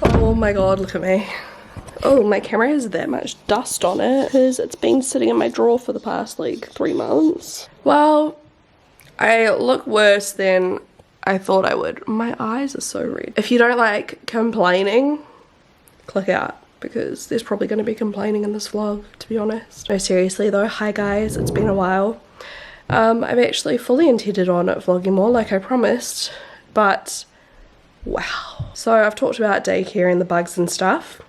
Oh my god, look at me. Oh, my camera has that much dust on it because it's been sitting in my drawer for the past like 3 months. Well, I look worse than I thought I would. My eyes are so red. If you don't like complaining, click out, because there's probably going to be complaining in this vlog, to be honest. No, seriously though, hi guys, it's been a while. I've actually fully intended on vlogging more like I promised, but wow. So I've talked about daycare and the bugs and stuff.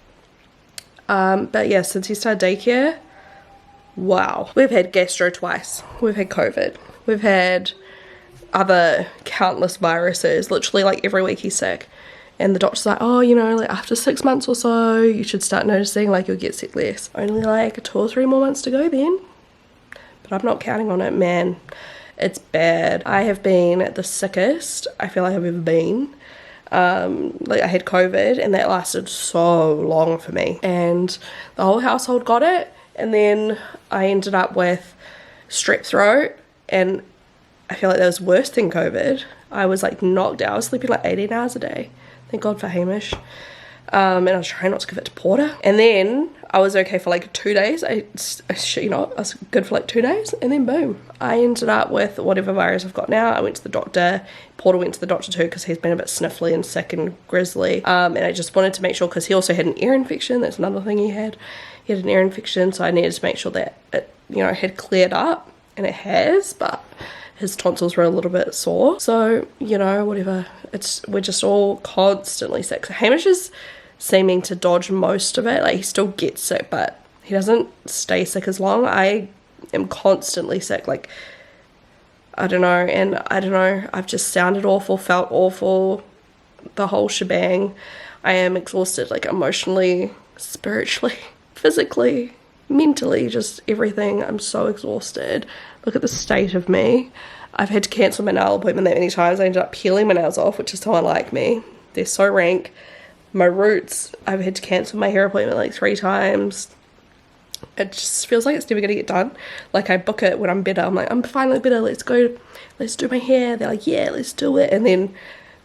But yeah, since he started daycare, wow. We've had gastro twice. We've had COVID. We've had other countless viruses. Literally like every week he's sick. And the doctor's like, oh, you know, like after 6 months or so, you should start noticing like you'll get sick less. Only like 2 or 3 more months to go then. But I'm not counting on it, man. It's bad. I have been the sickest I feel like I've ever been. Like I had COVID and that lasted so long for me. And the whole household got it. And then I ended up with strep throat. And I feel like that was worse than COVID. I was like knocked out. I was sleeping like 18 hours a day. Thank God for Hamish. And I was trying not to give it to Porter. And then I was okay for like 2 days. I shit you not, I was good for like 2 days. And then boom, I ended up with whatever virus I've got now. I went to the doctor. Porter went to the doctor too because he's been a bit sniffly and sick and grizzly. And I just wanted to make sure, because he also had an ear infection. That's another thing he had. He had an ear infection, so I needed to make sure that it, you know, had cleared up. And it has, but his tonsils were a little bit sore. So, you know, whatever. We're just all constantly sick. So Hamish is seeming to dodge most of it. Like he still gets sick, but he doesn't stay sick as long. I am constantly sick. Like, I don't know. And I don't know. I've just sounded awful, felt awful, the whole shebang. I am exhausted, like emotionally, spiritually, physically, mentally, just everything. I'm so exhausted. Look at the state of me. I've had to cancel my nail appointment that many times. I ended up peeling my nails off, which is so unlike me. They're so rank. My roots, I've had to cancel my hair appointment like 3 times. It just feels like it's never gonna get done. Like I book it when I'm better. I'm like, I'm finally better, let's go, let's do my hair. They're like, yeah, let's do it. And then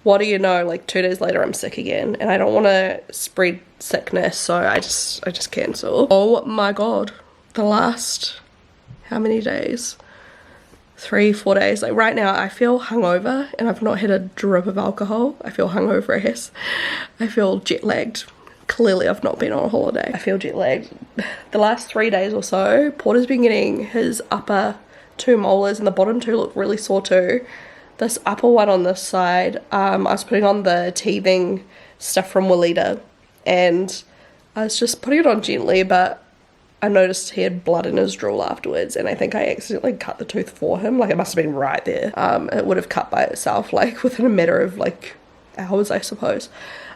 what do you know, like 2 days later I'm sick again, and I don't want to spread sickness, so I just cancel. Oh my god, the last how many days, 3-4 days, like right now I feel hungover and I've not had a drip of alcohol. I feel hungover as I feel jet lagged. Clearly I've not been on a holiday. I feel jet lagged. The last 3 days or so, Porter's been getting his upper 2 molars and the bottom 2 look really sore too. This upper one on this side, I was putting on the teething stuff from Willita, and I was just putting it on gently, but I noticed he had blood in his drool afterwards, and I think I accidentally cut the tooth for him. Like it must have been right there. It would have cut by itself like within a matter of like hours, I suppose.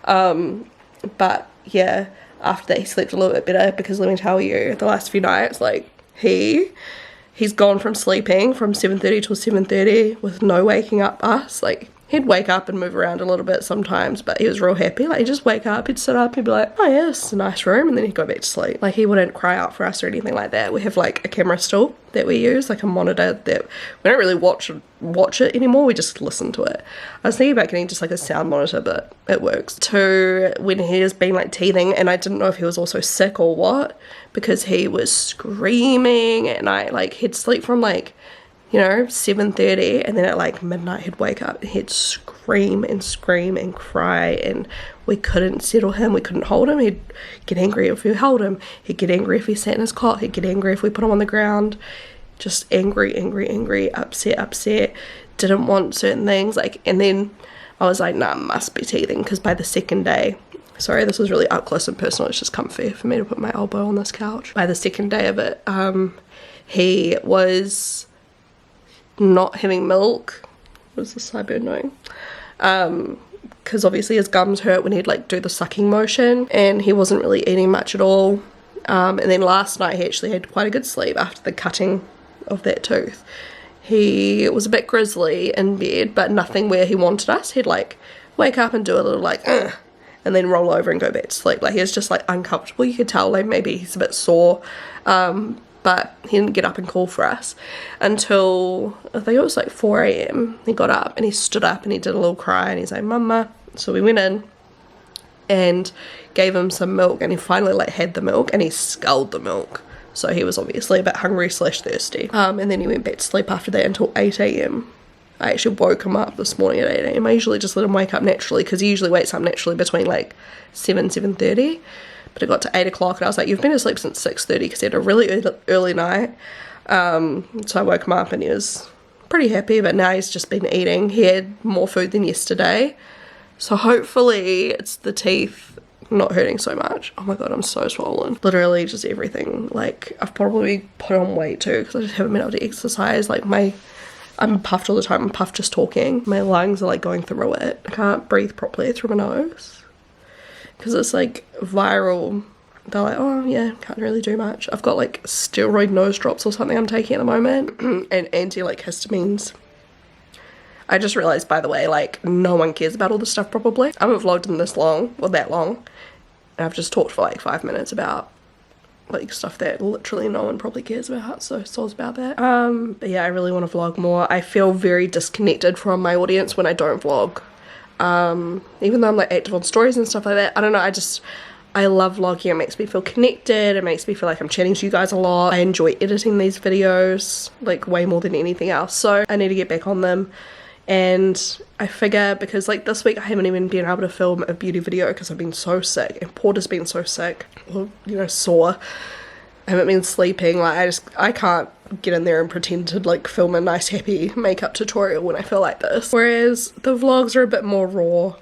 But yeah, after that he slept a little bit better, because let me tell you, the last few nights, like he's gone from sleeping from 7:30 till 7:30 with no waking up us. Like he'd wake up and move around a little bit sometimes, but he was real happy. Like he'd just wake up, he'd sit up, he'd be like, oh yeah, this is a nice room, and then he'd go back to sleep. Like he wouldn't cry out for us or anything like that. We have like a camera still that we use, like a monitor that we don't really watch it anymore, we just listen to it. I was thinking about getting just like a sound monitor, but it works. To when he has been like teething, and I didn't know if he was also sick or what, because he was screaming at night. Like he'd sleep from like, you know, 7:30, and then at like midnight he'd wake up and he'd scream and cry, and we couldn't settle him, we couldn't hold him. He'd get angry if we held him, he'd get angry if he sat in his cot, he'd get angry if we put him on the ground. Just angry, upset, didn't want certain things. Like, and then I was like, nah, must be teething, because by the second day, sorry, this is really up close and personal, it's just comfy for me to put my elbow on this couch. By the second day of it, he was not having milk. What is the sideburn doing? Because obviously his gums hurt when he'd like do the sucking motion, and he wasn't really eating much at all. And then last night he actually had quite a good sleep after the cutting of that tooth. He was a bit grizzly in bed, but nothing where he wanted us. He'd like wake up and do a little like and then roll over and go back to sleep. Like he was just like uncomfortable. You could tell like maybe he's a bit sore, but he didn't get up and call for us until I think it was like 4 a.m. He got up and he stood up and he did a little cry and he's like, Mama. So we went in, and gave him some milk, and he finally like had the milk and he sculled the milk. So he was obviously a bit hungry / thirsty. And then he went back to sleep after that until 8 AM. I actually woke him up this morning at 8 AM. I usually just let him wake up naturally because he usually wakes up naturally between like 7:30. But it got to 8 o'clock and I was like, you've been asleep since 6:30 because he had a really early night. So I woke him up and he was pretty happy, but now he's just been eating. He had more food than yesterday. So hopefully it's the teeth not hurting so much. Oh my god, I'm so swollen. Literally just everything. Like, I've probably put on weight too because I just haven't been able to exercise. Like, I'm puffed all the time. I'm puffed just talking. My lungs are like going through it. I can't breathe properly through my nose because it's like viral. They're like, oh yeah, can't really do much. I've got like steroid nose drops or something I'm taking at the moment and histamines. I just realized, by the way, like, no one cares about all this stuff probably. I haven't vlogged in this long, or that long, and I've just talked for like 5 minutes about like stuff that literally no one probably cares about, so soz about that. But yeah, I really want to vlog more. I feel very disconnected from my audience when I don't vlog. Even though I'm like active on stories and stuff like that, I don't know, I love vlogging. It makes me feel connected. It makes me feel like I'm chatting to you guys a lot. I enjoy editing these videos like way more than anything else, so I need to get back on them. And I figure, because like this week I haven't even been able to film a beauty video because I've been so sick, and Porter's been so sick, or you know, sore. I haven't been sleeping. Like, I can't get in there and pretend to like film a nice happy makeup tutorial when I feel like this. Whereas the vlogs are a bit more raw.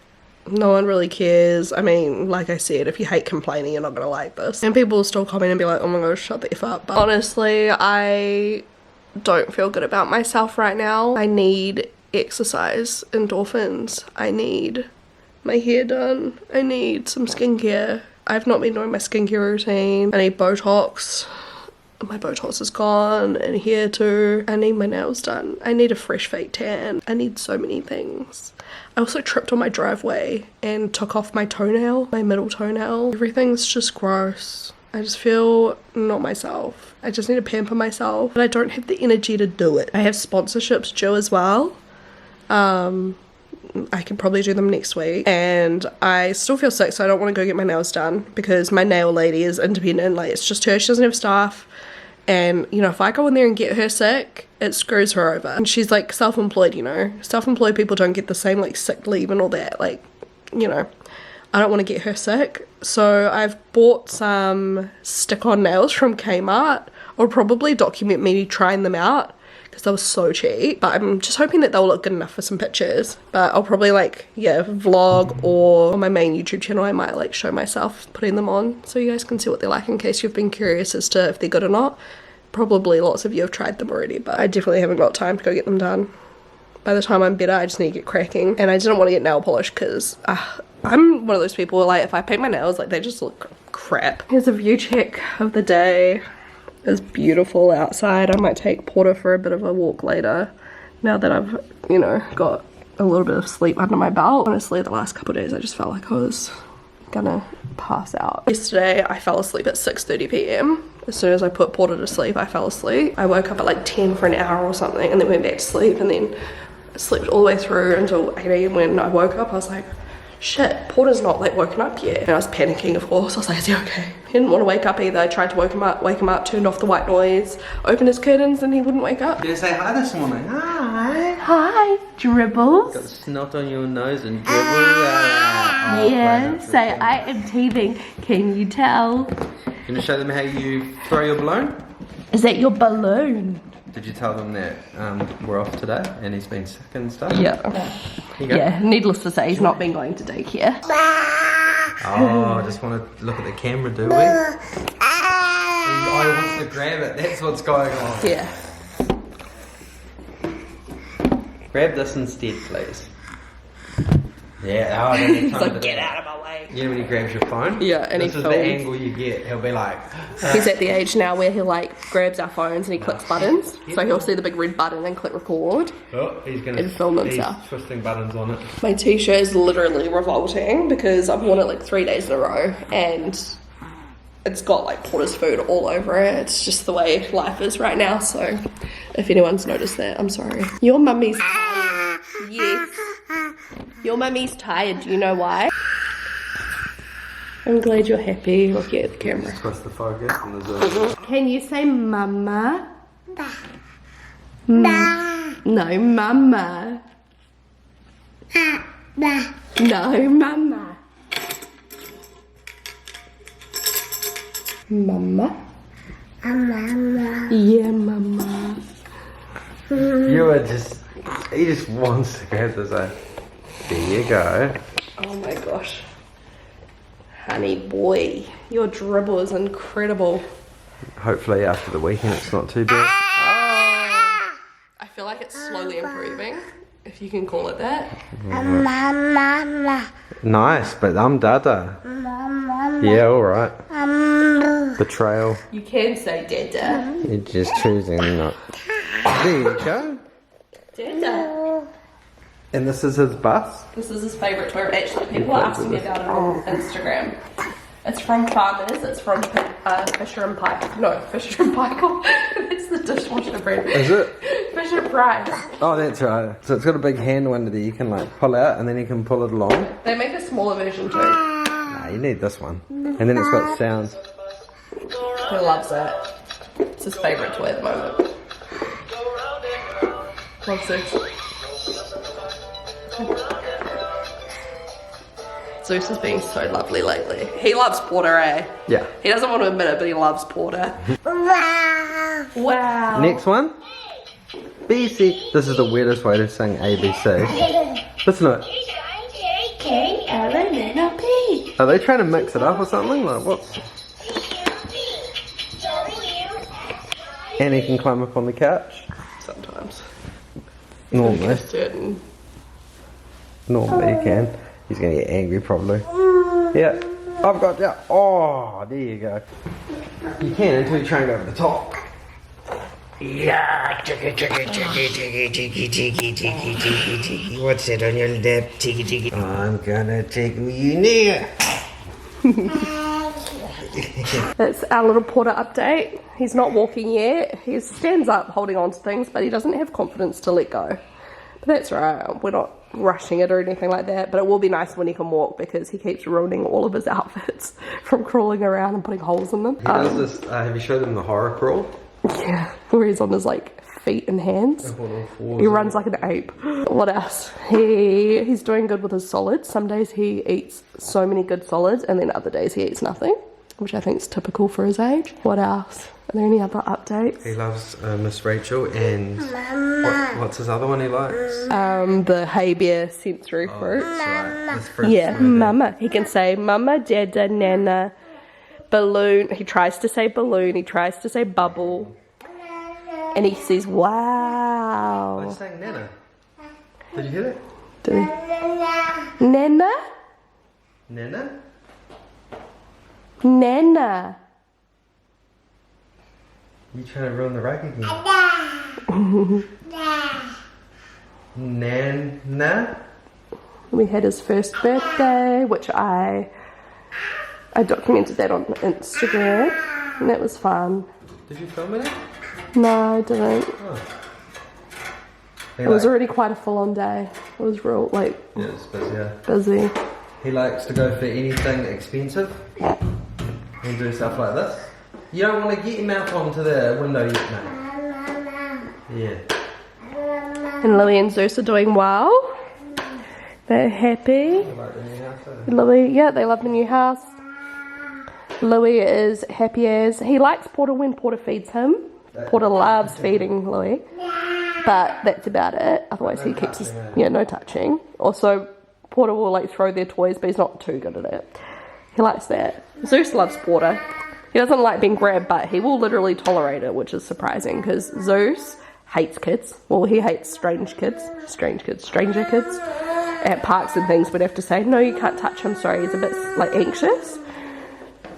No one really cares. I mean, like I said, if you hate complaining, you're not gonna like this. And people will still comment and be like, oh my gosh, shut the F up. But honestly, I don't feel good about myself right now. I need exercise, endorphins. I need my hair done. I need some skincare. I've not been doing my skincare routine. I need Botox. My Botox is gone, and hair too. I need my nails done. I need a fresh fake tan. I need so many things. I also tripped on my driveway and took off my toenail, my middle toenail. Everything's just gross. I just feel not myself. I just need to pamper myself, but I don't have the energy to do it. I have sponsorships due as well. I can probably do them next week, and I still feel sick, so I don't want to go get my nails done because my nail lady is independent. Like, it's just her. She doesn't have staff, and you know, if I go in there and get her sick, it screws her over. And she's like self-employed, you know, self-employed people don't get the same like sick leave and all that. Like, you know, I don't want to get her sick, so I've bought some stick-on nails from Kmart. I'll probably document me trying them out because they were so cheap, but I'm just hoping that they'll look good enough for some pictures. But I'll probably like, yeah, vlog, or on my main YouTube channel I might like show myself putting them on so you guys can see what they're like in case you've been curious as to if they're good or not. Probably lots of you have tried them already, but I definitely haven't got time to go get them done. By the time I'm better, I just need to get cracking. And I didn't want to get nail polish because I'm one of those people, like, if I paint my nails, like, they just look crap. Here's a view check of the day. It's beautiful outside. I might take Porter for a bit of a walk later now that I've, you know, got a little bit of sleep under my belt. Honestly, the last couple of days I just felt like I was gonna pass out. Yesterday I fell asleep at 6:30 p.m. As soon as I put Porter to sleep, I fell asleep. I woke up at like 10 for an hour or something and then went back to sleep, and then I slept all the way through until 8 AM. When I woke up I was like, shit, Porter's not like woken up yet. And I was panicking, of course. I was like, is he okay? He didn't want to wake up either. I tried to wake him up, turned off the white noise, opened his curtains, and he wouldn't wake up. Did you say hi this morning? Hi. Hi, Dribbles. Got snot on your nose and dribbles. Yeah, say I am teething. Can you tell? Can you show them how you throw your balloon? Is that your balloon? Did you tell them that we're off today and he's been sick and stuff? Yeah. Yeah, needless to say, he's not been going to daycare. Oh, I just want to look at the camera, do we? Oh, he wants to grab it. That's what's going on. Yeah. Grab this instead, please. Yeah, oh, he's like, get out of my way. You know when he grabs your phone? Yeah, and this is the angle you get. He'll be like... He's at the age now where he like grabs our phones and he clicks buttons. So he'll see the big red button and click record. Oh, he's gonna... And film himself. He's twisting buttons on it. My t-shirt is literally revolting because I've worn it like 3 days in a row and it's got like Porter's food all over it. It's just the way life is right now. So if anyone's noticed that, I'm sorry. Your mummy's tired. Yes. Your mummy's tired. Do you know why? I'm glad you're happy looking at the camera. Twist the focus and the zoom. Can you say mama? No, mama. No, mama. Mama. Yeah, mama. You are just, he just wants to grab this out. There you go. Oh my gosh. Honey boy, your dribble is incredible. Hopefully after the weekend it's not too bad. Oh, I feel like it's slowly improving, if you can call it that. Nice, but I'm Dada. Yeah, alright. Betrayal. You can say Dada. You're just choosing not. There you go. Dada. And this is his bus? This is his favourite toy. Actually, people are asking me about it on Instagram. It's from Farmers. It's from Fisher and Pike. No, Fisher and Paykel. It's the dishwasher brand. Is it? Fisher Price. Oh, that's right. So it's got a big handle under there you can like pull out and then you can pull it along. They make a smaller version too. Nah, you need this one. And then it's got sounds. He loves it. It's his favourite toy at the moment. Loves it. Zeus is being so lovely lately. He loves Porter, eh? Yeah. He doesn't want to admit it, but he loves Porter. Wow. Next one. BC. This is the weirdest way to sing ABC. Listen to it. K-L-M-N-O-P. Are they trying to mix it up or something? Like what? And he can climb up on the couch. Sometimes. Normally. Certain. Normally he can. He's gonna get angry probably. Yeah. I've got that. Oh, there you go. You can until you try and go over the top. Yeah, ticky, ticky, ticky, ticky, ticky, ticky, ticky, ticky, ticky. What's that on your lip? Ticky, ticky. I'm gonna tickle you near. It's our little Porter update. He's not walking yet. He stands up holding on to things, but he doesn't have confidence to let go. But that's right. We're not rushing it or anything like that. But it will be nice when he can walk because he keeps ruining all of his outfits from crawling around and putting holes in them. He does this, have you showed him the horror crawl? Yeah, where he's on his like feet and hands. He runs like an ape. What else? He's doing good with his solids. Some days he eats so many good solids and then other days he eats nothing, which I think is typical for his age. What else? Are there any other updates? He loves Miss Rachel and what's his other one he likes? The hay bear sensory fruit. That's right. Yeah, mama. He can say mama, dada, nana, balloon. He tries to say balloon. He tries to say bubble. And he says, wow. Oh, he's saying Nana. Did you hear that? Did he? Nana? Nana? Nana. You trying to ruin the rug again? Nana? We had his first birthday, which I documented that on Instagram, and that was fun. Did you film it? No, I didn't. Oh. It was already quite a full-on day. It was real, like, Yeah, it's busy, yeah. busy. He likes to go for anything expensive and do stuff like this. You don't want to get your mouth onto the window yet, mate. Yeah. And Lily and Zeus are doing well. They're happy. You like the new house, eh? Louis, yeah, they love the new house. Louis is happy as he likes Porter when Porter feeds him. Porter loves feeding Louis, but that's about it. Otherwise, he keeps his no touching. Also, Porter will like throw their toys, but he's not too good at it. He likes that. Zeus loves Porter. He doesn't like being grabbed, but he will literally tolerate it, which is surprising because Zeus hates kids. Well, he hates stranger kids. At parks and things, we'd have to say, no, you can't touch him. Sorry, he's a bit like anxious.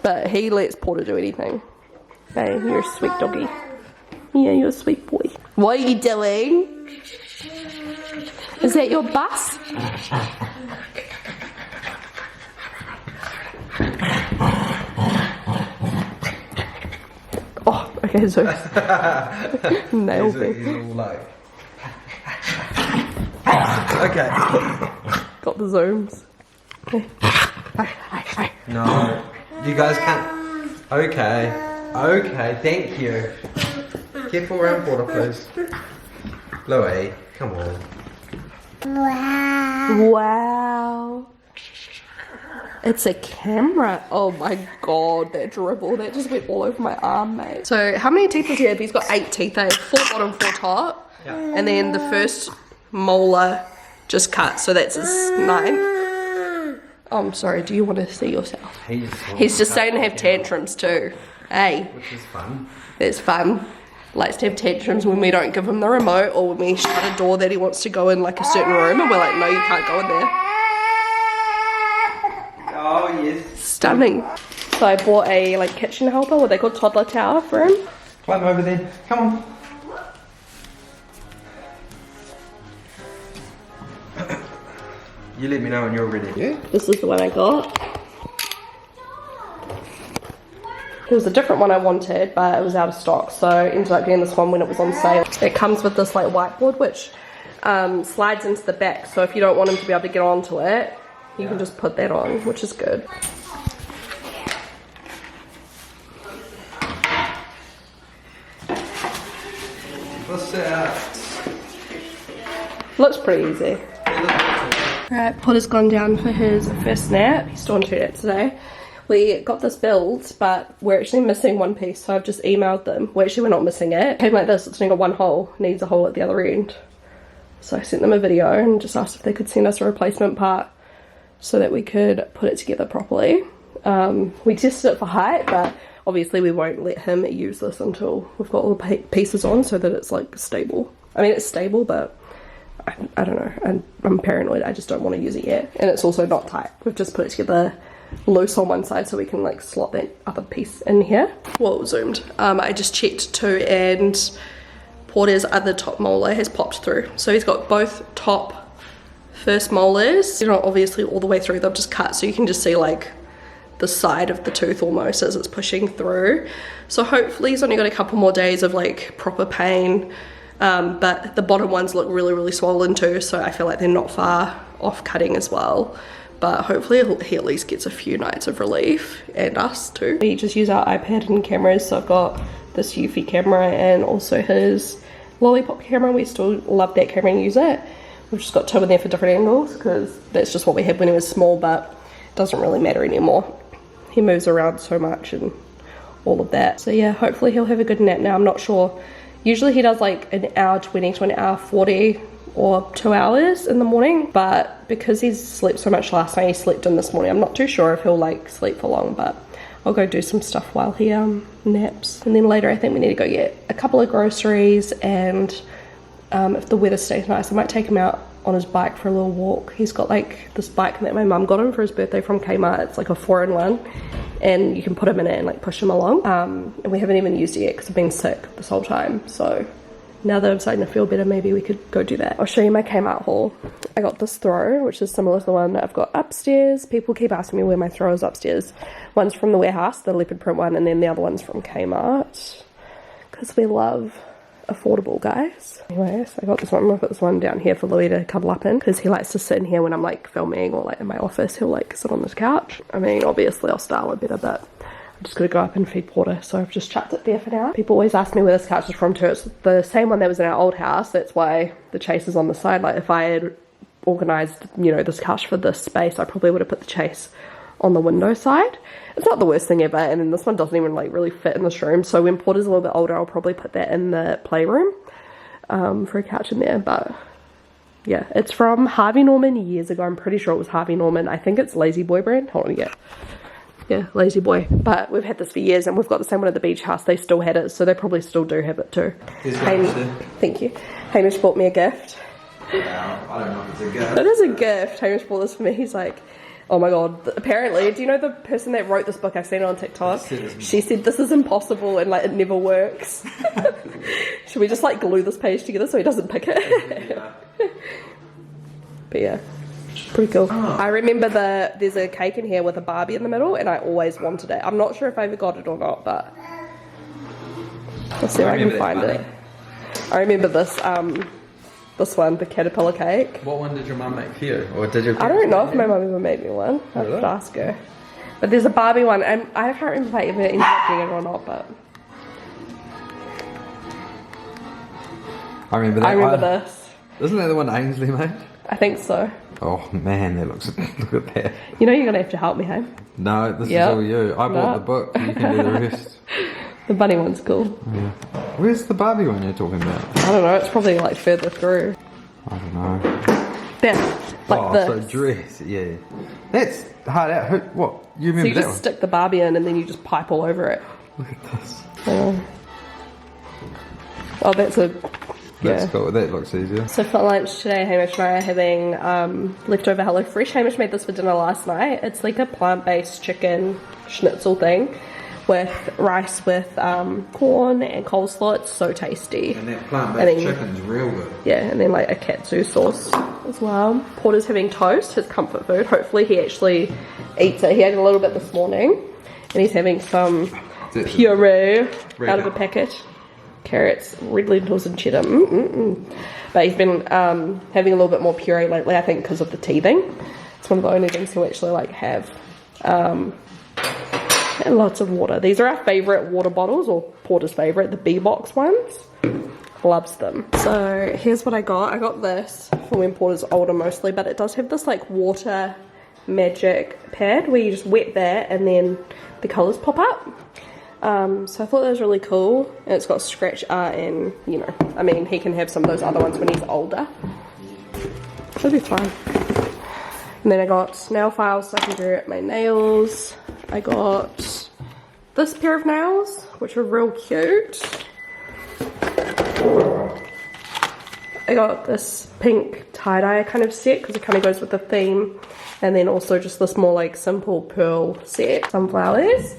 But he lets Porter do anything. Hey, you're a sweet doggy. Yeah, you're a sweet boy. What are you doing? Is that your bus? Oh, okay, so nailed me. He's all like... Okay. Got the zooms. Okay. No. You guys can't. Okay. Okay, thank you. Careful around water, please. Louie, come on. Wow. It's a camera. Oh my god, that dribble. That just went all over my arm, mate. So how many teeth does he have? He's got 8 teeth. They have 4 bottom, 4 top. Yeah. And then the first molar just cut. So that's his 9th. Oh, I'm sorry. Do you want to see yourself? He's just starting to have tantrums too. Hey. Which is fun. It's fun. Likes to have tantrums when we don't give him the remote or when we shut a door that he wants to go in like a certain room and we're like, no, you can't go in there. Oh, yes. Stunning. So I bought a like kitchen helper, what they call toddler tower for him. Climb over there. Come on. You let me know when you're ready. Yeah. This is the one I got. It was a different one I wanted, but it was out of stock, so I ended up getting this one when it was on sale. It comes with this like whiteboard which slides into the back, so if you don't want him to be able to get onto it, you can just put that on, which is good. What's that? Looks pretty easy. Alright, Potter's gone down for his first nap. He's still on 2 naps today. We got this build, but we're actually missing one piece, so I've just emailed them. Well, actually, we're not missing it. It came like this, it's only got one hole, needs a hole at the other end. So I sent them a video and just asked if they could send us a replacement part so that we could put it together properly. We tested it for height, but obviously we won't let him use this until we've got all the pieces on so that it's like stable. I mean, it's stable, but I don't know. I'm paranoid. I just don't want to use it yet. And it's also not tight. We've just put it together loose on one side so we can like slot that other piece in here. Well, it zoomed. I just checked too, and Porter's other top molar has popped through. So he's got both top first molars. They're not obviously all the way through. They've just cut, so you can just see like the side of the tooth almost as it's pushing through. So hopefully he's only got a couple more days of like proper pain. But the bottom ones look really, really swollen too, so I feel like they're not far off cutting as well. But hopefully he at least gets a few nights of relief, and us too. We just use our iPad and cameras, so I've got this Eufy camera and also his Lollipop camera. We still love that camera and use it. We've just got 2 in there for different angles because that's just what we had when he was small, but it doesn't really matter anymore. He moves around so much and all of that. So yeah, hopefully he'll have a good nap now. I'm not sure. Usually he does like an hour 20 to an hour 40 or 2 hours in the morning, but because he's slept so much last night, he slept in this morning. I'm not too sure if he'll like sleep for long, but I'll go do some stuff while he naps. And then later I think we need to go get a couple of groceries, and if the weather stays nice I might take him out on his bike for a little walk. He's got like this bike that my mum got him for his birthday from Kmart. It's like a 4-in-1 and you can put him in it and like push him along. And we haven't even used it yet because I've been sick this whole time. So now that I'm starting to feel better, maybe we could go do that. I'll show you my Kmart haul. I got this throw, which is similar to the one that I've got upstairs. People keep asking me where my throw is upstairs. One's from the warehouse, the leopard print one, and then the other one's from Kmart. Because we love affordable, guys. Anyways, I got this one. I'll put this one down here for Louis to cuddle up in because he likes to sit in here when I'm like filming or like in my office. He'll like sit on this couch. I mean, obviously I'll style it better, but I'm just gonna go up and feed Porter, so I've just chucked it there for now. People always ask me where this couch is from too. It's the same one that was in our old house. That's why the chase is on the side. Like if I had organized, you know, this couch for this space, I probably would have put the chase on the window side. It's not the worst thing ever, and then this one doesn't even like really fit in this room, so when Porter's a little bit older I'll probably put that in the playroom for a couch in there. But yeah, it's from Harvey Norman years ago. I'm pretty sure it was Harvey Norman. I think it's Lazy Boy brand. Hold on, yeah, Lazy Boy. But we've had this for years, and we've got the same one at the beach house. They still had it, so they probably still do have it too. Thank you. Hamish bought me a gift. Yeah, I don't know if it's a gift. It is a gift. Hamish bought this for me. He's like, oh my god, apparently, do you know the person that wrote this book? I've seen it on TikTok. She said this is impossible and like it never works. Should we just like glue this page together so he doesn't pick it? Yeah. But yeah, pretty cool. I remember there's a cake in here with a Barbie in the middle, and I always wanted it. I'm not sure if I ever got it or not, but let's see if I can find it. I remember this this one, the caterpillar cake. What one did your mum make for you? Or did your I don't know if my mum ever made me one. I have Really? to ask her. But there's a Barbie one, and I can't remember if I ever ended up getting it or not, but I remember that. I remember this. Isn't that the one Ainsley made? I think so. Oh man, that looks, look at that. You know you're gonna have to help me, hey? No, this Yep. is all you. I bought No. the book, you can do the rest. The bunny one's cool. Yeah. Where's the Barbie one you're talking about? I don't know, it's probably like further through. I don't know. There, like this. So dress, yeah. That's hard out. What? You So remember you that just one? stick the Barbie in and then you just pipe all over it. Look at this. Oh, that's a... That's yeah. cool. That looks easier. So for lunch today, Hamish and I are having leftover HelloFresh. Hamish made this for dinner last night. It's like a plant-based chicken schnitzel thing with rice with corn and coleslaw. It's so tasty. And that And plant-based then- chicken's real good. Yeah, and then like a katsu sauce as well. Porter's having toast, his comfort food. Hopefully he actually eats it. He ate a little bit this morning. And he's having some puree out of a packet. Carrots, red lentils and cheddar. But he's been having a little bit more puree lately, I think because of the teething. It's one of the only things he'll actually like have. And lots of water. These are our favourite water bottles, or Porter's favourite, the B-Box ones. Loves them. So here's what I got. I got this for when Porter's older mostly, but it does have this like water magic pad where you just wet that and then the colours pop up. So I thought that was really cool, and it's got scratch art and, you know, I mean, he can have some of those other ones when he's older. Should be fun. And then I got nail files so I can do my nails. I got this pair of nails, which are real cute. I got this pink tie-dye kind of set because it kind of goes with the theme. And then also just this more like simple pearl set, sunflowers.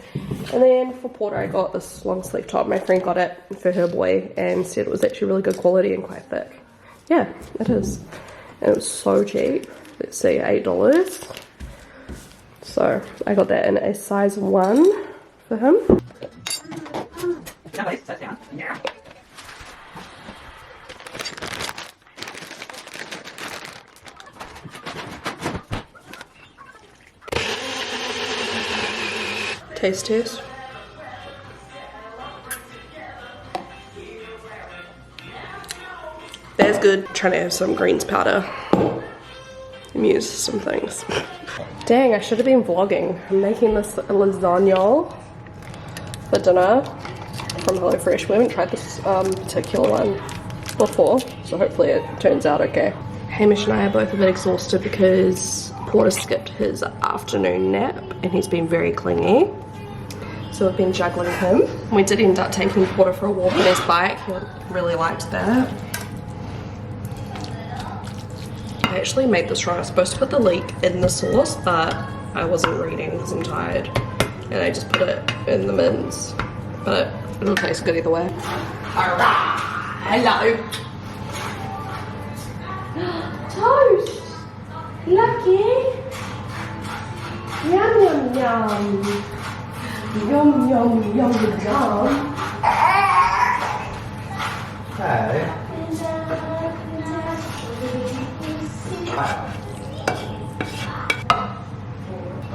And then for Porter I got this long sleeve top. My friend got it for her boy and said it was actually really good quality and quite thick. Yeah, it is. And it was so cheap. Let's see, $8. So I got that in a size 1 for him. Taste test. That's good. Trying to have some greens powder. Amuse some things. Dang, I should have been vlogging. I'm making this lasagna for dinner from HelloFresh. We haven't tried this particular one before, so hopefully it turns out okay. Hamish and I are both a bit exhausted because Porter skipped his afternoon nap and he's been very clingy. So we've been juggling him. We did end up taking Porter for a walk on his bike. He really liked that. I actually made this wrong. I was supposed to put the leek in the sauce, but I wasn't reading because I'm tired. And I just put it in the mince. But it'll taste good either way. Hello. Toast. Lucky. Yum, yum, yum. Yum, yum, yum, yum. Hey. I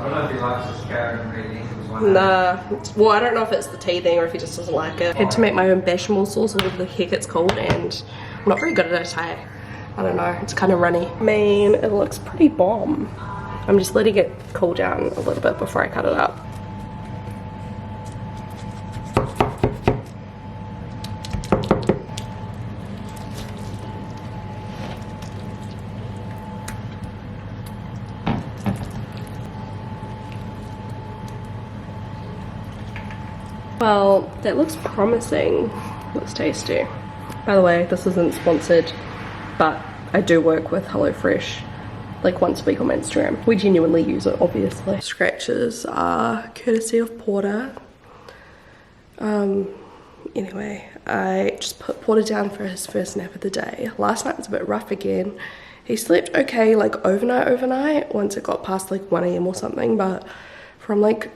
don't know if he likes his carrot and red lentils. Nah. Well, I don't know if it's the teething or if he just doesn't like it. I had to make my own bechamel sauce, or whatever the heck it's called, and I'm not very good at it. I don't know. It's kind of runny. I mean, it looks pretty bomb. I'm just letting it cool down a little bit before I cut it up. Well, that looks promising. Looks tasty. By the way, this isn't sponsored, but I do work with HelloFresh like once a week on my Instagram. We genuinely use it, obviously. Scratches are courtesy of Porter. Anyway, I just put Porter down for his first nap of the day. Last night was a bit rough again. He slept okay like overnight once it got past like 1 AM or something, but from like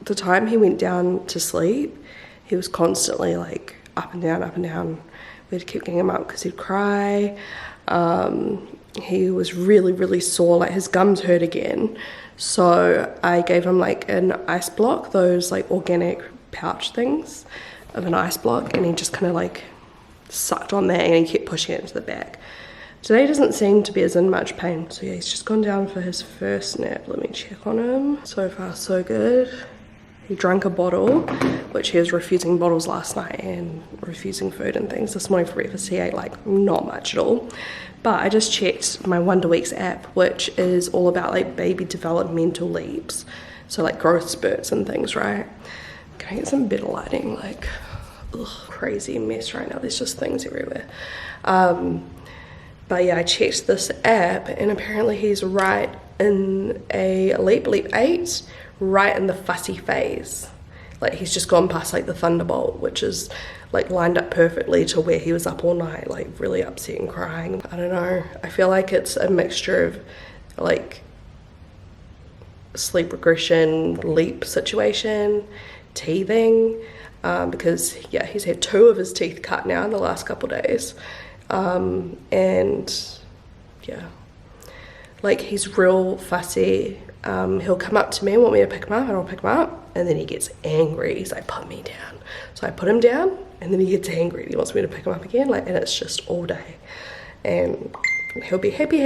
the time he went down to sleep, he was constantly like up and down, up and down. We had to keep getting him up because he'd cry. he was really sore, like his gums hurt again. So I gave him like an ice block, those like organic pouch things of an ice block, and he just kind of like sucked on that and he kept pushing it into the back. Today doesn't seem to be as in much pain, so yeah, he's just gone down for his first nap. Let me check on him. So far so good. He drank a bottle, which he was refusing bottles last night and refusing food and things. This morning for breakfast he ate like not much at all. But I just checked my Wonder Weeks app, which is all about like baby developmental leaps. So like growth spurts and things, right? Can I get some better lighting? Like, ugh, crazy mess right now. There's just things everywhere. But yeah, I checked this app and apparently he's right in a leap 8, right in the fussy phase. Like he's just gone past like the thunderbolt, which is like lined up perfectly to where he was up all night, like really upset and crying. I don't know, I feel like it's a mixture of like sleep regression, leap situation, teething, because yeah, he's had 2 of his teeth cut now in the last couple days. And yeah, like he's real fussy. He'll come up to me and want me to pick him up, and I'll pick him up, and then he gets angry. He's like, put me down. So I put him down, and then he gets angry. He wants me to pick him up again, like, and it's just all day. And he'll be happy,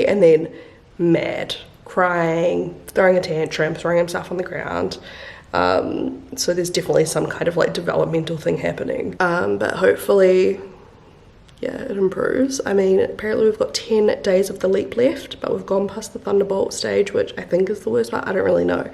and then mad, crying, throwing a tantrum, throwing himself on the ground. So there's definitely some kind of like developmental thing happening. But hopefully, yeah, it improves. I mean, apparently we've got 10 days of the leap left, but we've gone past the thunderbolt stage, which I think is the worst part. I don't really know.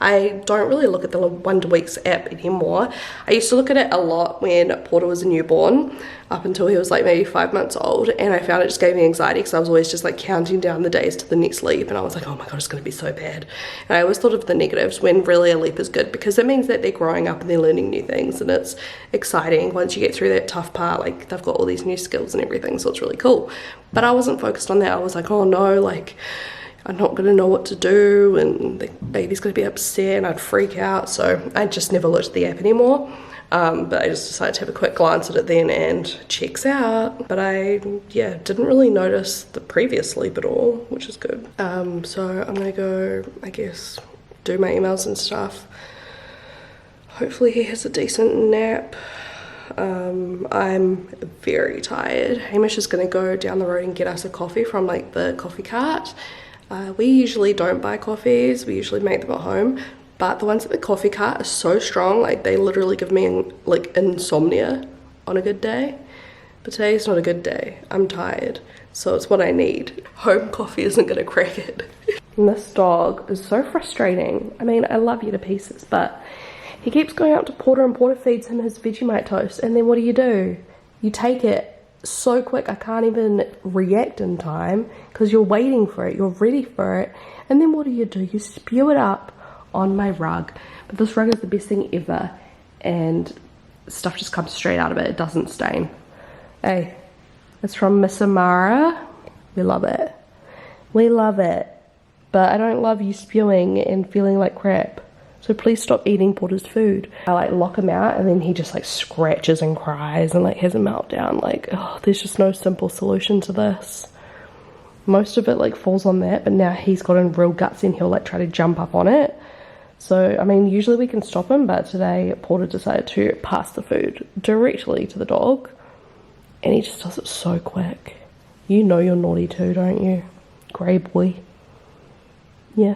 I don't really look at the Wonder Weeks app anymore. I used to look at it a lot when Porter was a newborn, up until he was like maybe 5 months old, and I found it just gave me anxiety because I was always just like counting down the days to the next leap, and I was like, oh my god, it's going to be so bad. And I always thought of the negatives, when really a leap is good, because it means that they're growing up and they're learning new things, and it's exciting once you get through that tough part. Like they've got all these new skills and everything, so it's really cool. But I wasn't focused on that. I was like, oh no, like I'm not gonna know what to do, and the baby's gonna be upset, and I'd freak out. So I just never looked at the app anymore. But I just decided to have a quick glance at it then, and checks out. But I, yeah, didn't really notice the previous sleep at all, which is good. So I'm gonna go, I guess, do my emails and stuff. Hopefully he has a decent nap. I'm very tired. Hamish is gonna go down the road and get us a coffee from like the coffee cart. We usually don't buy coffees, we usually make them at home. But the ones at the coffee cart are so strong, like they literally give me like insomnia on a good day. But today's not a good day. I'm tired, so it's what I need. Home coffee isn't gonna crack it. And this dog is so frustrating. I mean, I love you to pieces, but he keeps going up to Porter, and Porter feeds him his Vegemite toast, and then what do? You take it so quick, I can't even react in time because you're waiting for it, you're ready for it, and then what do? You spew it up on my rug. But this rug is the best thing ever, and stuff just comes straight out of it. It doesn't stain. Hey, it's from Miss Amara. We love it. We love it. But I don't love you spewing and feeling like crap. So please stop eating Porter's food. I like lock him out, and then he just like scratches and cries and like has a meltdown. Like, oh, there's just no simple solution to this. Most of it like falls on that, but now he's gotten real guts and he'll like try to jump up on it. So, I mean, usually we can stop him, but today Porter decided to pass the food directly to the dog, and he just does it so quick. You know you're naughty too, don't you? Grey boy. Yeah.